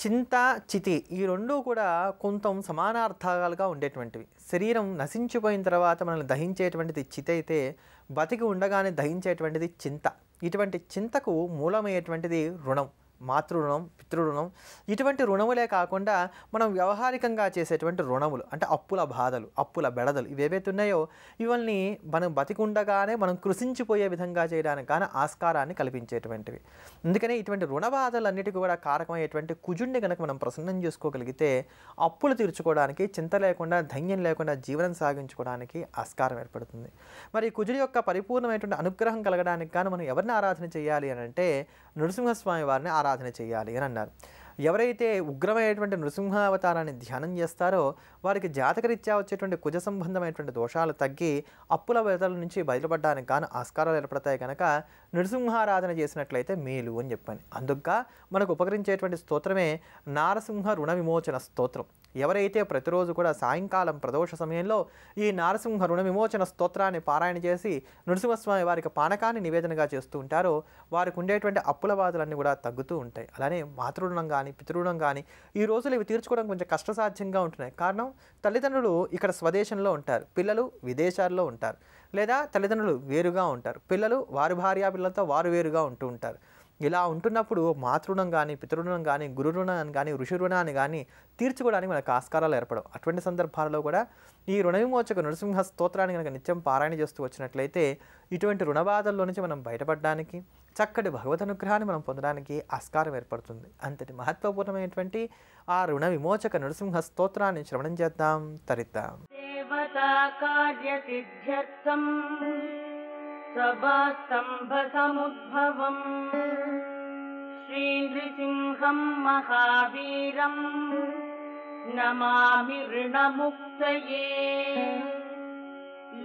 చింత, చితి ఈ రెండూ కూడా కొంత సమానార్థాలుగా ఉండేటువంటివి. శరీరం నశించిపోయిన తర్వాత మనల్ని దహించేటువంటిది చితి అయితే, బతికి ఉండగానే దహించేటువంటిది చింత. ఇటువంటి చింతకు మూలమయ్యేటువంటిది రుణం. మాతృ రుణం, పితృ రుణం. ఇటువంటి రుణములే కాకుండా మనం వ్యవహారికంగా చేసేటువంటి రుణములు అంటే అప్పుల బాధలు, అప్పుల బెడదలు ఇవేవైతే ఉన్నాయో ఇవన్నీ మనం బతికుండగానే మనం కృషించిపోయే విధంగా చేయడానికి కానీ ఆస్కారాన్ని కల్పించేటువంటివి. అందుకనే ఇటువంటి రుణ బాధలన్నిటికీ కూడా కారకమయ్యేటువంటి కుజుడిని కనుక మనం ప్రసన్నం చేసుకోగలిగితే అప్పులు తీర్చుకోవడానికి, చింత లేకుండా, ధైర్యం లేకుండా జీవనం సాగించుకోవడానికి ఆస్కారం ఏర్పడుతుంది. మరి కుజుడి యొక్క పరిపూర్ణమైనటువంటి అనుగ్రహం కలగడానికి కానీ మనం ఎవరిని ఆరాధన చేయాలి అని అంటే నృసింహస్వామి వారిని ఆరాధన చేయాలి అని అన్నారు. ఎవరైతే ఉగ్రమైనటువంటి నృసింహావతారాన్ని ధ్యానం చేస్తారో వారికి జాతకరీత్యా వచ్చేటువంటి కుజ సంబంధమైనటువంటి దోషాలు తగ్గి అప్పుల బెదల నుంచి బయటపడడానికి గాను ఆస్కారాలు ఏర్పడతాయి కనుక నృసింహారాధన చేసినట్లయితే మేలు అని చెప్పాను. అందుకు మనకు ఉపకరించేటువంటి స్తోత్రమే నారసింహ రుణ విమోచన స్తోత్రం. ఎవరైతే ప్రతిరోజు కూడా సాయంకాలం ప్రదోష సమయంలో ఈ నారసింహ రుణ విమోచన స్తోత్రాన్ని పారాయణ చేసి నృసింహస్వామి వారికి పానకాన్ని నివేదనగా చేస్తూ ఉంటారో వారికి ఉండేటువంటి అప్పుల బాధలన్నీ కూడా తగ్గుతూ ఉంటాయి. అలానే మాతృరుణం కానీ, పితృరుణం కానీ ఈ రోజులు ఇవి తీర్చుకోవడం కొంచెం కష్టసాధ్యంగా ఉంటున్నాయి. కారణం తల్లిదండ్రులు ఇక్కడ స్వదేశంలో ఉంటారు, పిల్లలు విదేశాల్లో ఉంటారు, లేదా తల్లిదండ్రులు వేరుగా ఉంటారు, పిల్లలు వారి భార్యా పిల్లలతో వారు వేరుగా ఉంటూ ఉంటారు. ఇలా ఉంటున్నప్పుడు మాతృణం కానీ, పితృరుణం కానీ, గురు రుణాన్ని కానీ, ఋషి రుణాన్ని కానీ తీర్చుకోవడానికి మనకు ఆస్కారాలు ఏర్పడవు. అటువంటి సందర్భాలలో కూడా ఈ రుణ విమోచక నృసింహ స్తోత్రాన్ని కనుక నిత్యం పారాయణ చేస్తూ వచ్చినట్లయితే ఇటువంటి రుణబాధల్లో నుంచి మనం బయటపడడానికి, చక్కటి భగవద్ అనుగ్రహాన్ని మనం పొందడానికి ఆస్కారం ఏర్పడుతుంది. అంతటి మహత్వపూర్ణమైనటువంటి ఆ రుణ విమోచక నృసింహ స్తోత్రాన్ని శ్రవణం చేద్దాం, తరిద్దాం. సభాస్తంభసముద్భవం శ్రీనృసింహం మహావీరం నమామి ఋణముక్తయే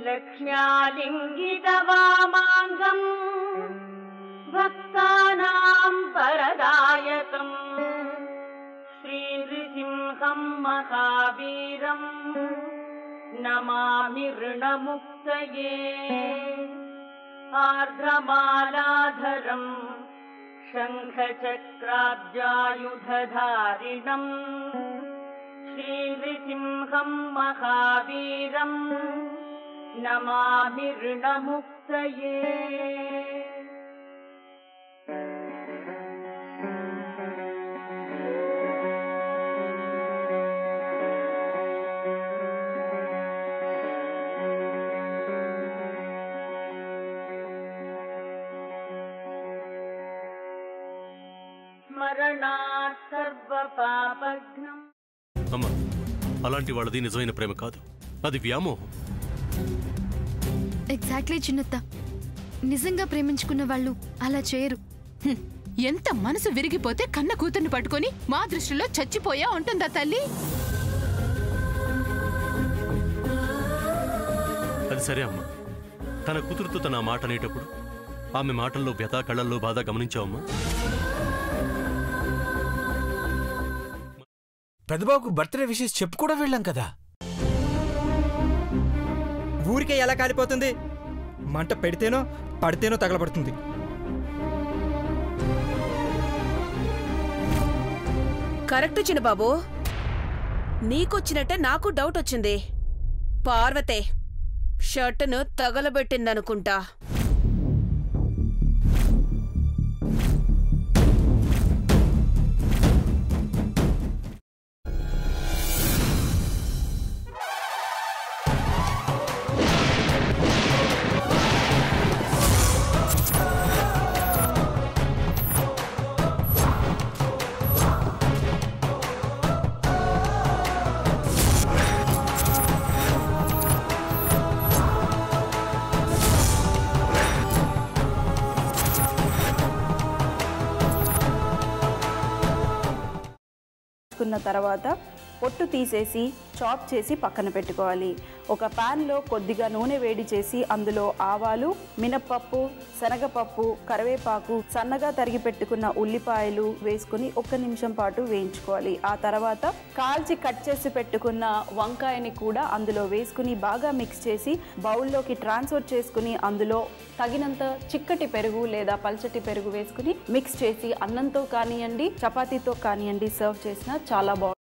లక్ష్మ్యాలింగితవామాంగం భక్తానాం వరదాయకం శ్రీనృసింహం మహావీరం నమామి ఋణముక్తయే ఆర్ద్రమాలాధరం శంఖచక్రాబ్జాయుధధారిణం శ్రీనృసింహం మహావీరం నమామి ఋణముక్తయే. అమ్మా, అలాంటి వాళ్ళది నిజమైన ప్రేమ కాదు, అది వ్యామోహం. ఎగ్జాక్ట్లీ చిన్నత్త, నిజంగా ప్రేమించుకున్న వాళ్ళు అలా చేయరు. ఎంత మనసు విరిగిపోతే కన్న కూతుర్ని పట్టుకొని మా దృష్టిలో చచ్చిపోయా ఉంటుందా తల్లి? అది సరే అమ్మా, తన కూతురుతో తన మాట అనేటప్పుడు ఆమె మాటల్లో వ్యథా, కళ్ళల్లో బాధ గమనించావమ్మా? పెద్దబాబుకు బర్త్డే విషెస్ చెప్పు కూడా వెళ్ళాం కదా. ఊరికే ఎలా కాలిపోతుంది? మంట పెడితేనో పడితేనో తగలబడుతుంది. కరెక్ట్ చిన్నబాబు, నీకొచ్చినట్టే నాకు డౌట్ వచ్చింది. పార్వతే షర్టును తగలబెట్టిందనుకుంటా. తర్వాత పొట్టు తీసేసి చాప్ చేసి పక్కన పెట్టుకోవాలి. ఒక ప్యాన్లో కొద్దిగా నూనె వేడి చేసి అందులో ఆవాలు, మినప్పప్పు, శనగపప్పు, కరివేపాకు, సన్నగా తరిగి పెట్టుకున్న ఉల్లిపాయలు వేసుకుని 1 నిమిషం పాటు వేయించుకోవాలి. ఆ తర్వాత కాల్చి కట్ చేసి పెట్టుకున్న వంకాయని కూడా అందులో వేసుకుని బాగా మిక్స్ చేసి బౌల్లోకి ట్రాన్స్ఫర్ చేసుకుని అందులో తగినంత చిక్కటి పెరుగు లేదా పల్చటి పెరుగు వేసుకుని మిక్స్ చేసి అన్నంతో కానివ్వండి, చపాతీతో కానివ్వండి సర్వ్ చేసినా చాలా బాగుంటుంది.